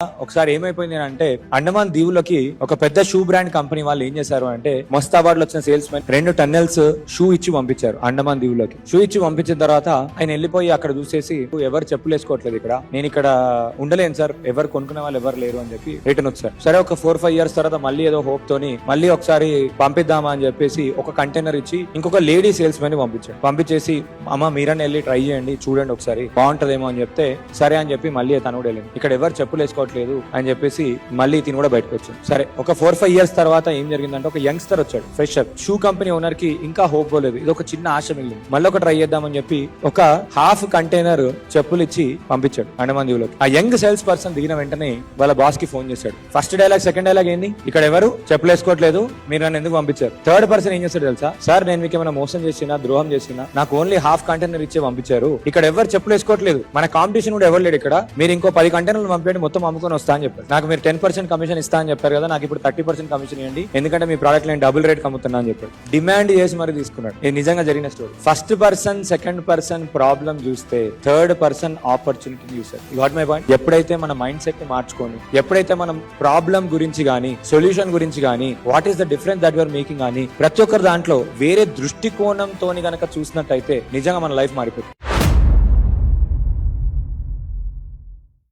ఒకసారి ఏమైపోయింది అంటే అండమాన్ దీవులకి ఒక పెద్ద షూ బ్రాండ్ కంపెనీ వాళ్ళు ఏం చేశారు అంటే మస్త్ అవార్డులు వచ్చిన సేల్స్ మెన్ 2 టన్నెల్స్ షూ ఇచ్చి పంపించారు అండమాన్ దీవులకి. షూ ఇచ్చి పంపించిన తర్వాత ఆయన వెళ్ళిపోయి అక్కడ చూసేసి ఎవరు చెప్పులు వేసుకోవట్లేదు, ఇక్కడ నేను ఇక్కడ ఉండలేను సార్, ఎవరు కొనుక్కునే వాళ్ళు ఎవరు లేరు అని చెప్పి రిటర్న్ వచ్చారు. సరే ఒక 4-5 ఇయర్స్ తర్వాత మళ్ళీ ఏదో హోప్ తోని మళ్ళీ ఒకసారి పంపిద్దామా అని చెప్పేసి ఒక కంటైనర్ ఇచ్చి ఇంకొక లేడీ సేల్స్ మెన్ పంపించాడు. పంపించేసి అమ్మ మీరని వెళ్ళి ట్రై చేయండి, చూడండి ఒకసారి బాగుంటదేమో అని చెప్తే సరే అని చెప్పి మళ్ళీ తను కూడా వెళ్ళింది. ఇక్కడ ఎవరు చెప్పులు వేసుకోవట్లేదు అని చెప్పేసి మళ్ళీ తిని కూడా బయటకు వచ్చింది. సరే ఒక 4-5 ఇయర్స్ తర్వాత ఏం జరిగిందంటే ఒక యంగ్స్టర్ వచ్చాడు, ఫ్రెషర్. షూ కంపెనీ ఓనర్ కి ఇంకా హోప్ పోలేదు, ఇది ఒక చిన్న ఆశ మిగిలింది. మళ్ళీ ఒక ట్రై చేద్దామని చెప్పి ఒక హాఫ్ కంటైనర్ చెప్పులు ఇచ్చి పంపించాడు అండమాన్ దీవులోకి. ఆ యంగ్ సేల్స్ పర్సన్ దిగిన వెంటనే వాళ్ళ బాస్ కి ఫోన్ చేశాడు. ఫస్ట్ డైలాగ్ సెకండ్ డైలాగ్ ఏంది, ఇక్కడ ఎవరు చెప్పులు వేసుకోవట్లేదు, మీరు నన్ను ఎందుకు పంపించారు? థర్డ్ పర్సన్ ఏం చేస్తాడు తెలుసా, సార్ నేను మీకు ఏమైనా మోసం చేసినా ద్రోహం చేసినా నాకు ఓన్లీ హాఫ్ కంటైనర్ ఇచ్చే పంపించారు, ఇక్కడ ఎవరు చెప్పులు వేసుకోవట్లేదు, మన కాంపిటీషన్ కూడా ఎవరు లేడు, ఇక్కడ మీరు ఇంకో 10 కంటైనర్లు పంపించండి మొత్తం అమ్ముకొని వస్తా అని చెప్పారు. నాకు మీరు 10% కమిషన్ ఇస్తా అని చెప్పారు కదా, నాకు ఇప్పుడు 30% కమిషన్ ఇవ్వండి, ఎందుకంటే మీ ప్రోడక్ట్ నేను డబుల్ రేట్ అమ్ముతున్నా అని చెప్పాడు. డిమాండ్ చేసి మరి తీసుకున్నాడు. ఇది నిజంగా జరిగిన story. First person second person problem చూస్తే థర్డ్ పర్సన్ ఆపర్చునిటీ చూసారు. Got my point. ఎప్పుడైతే మన మైండ్ సెట్ ని మార్చుకొని ఎప్పుడైతే మనం ప్రాబ్లం గురించి గానీ సొల్యూషన్ గురించి గానీ what is the difference that you're making అని ప్రతి ఒక్కరి దాంట్లో వేరే దృష్టికోణంతో గనక చూసినట్టయితే నిజంగా మన లైఫ్ మారిపోతుంది.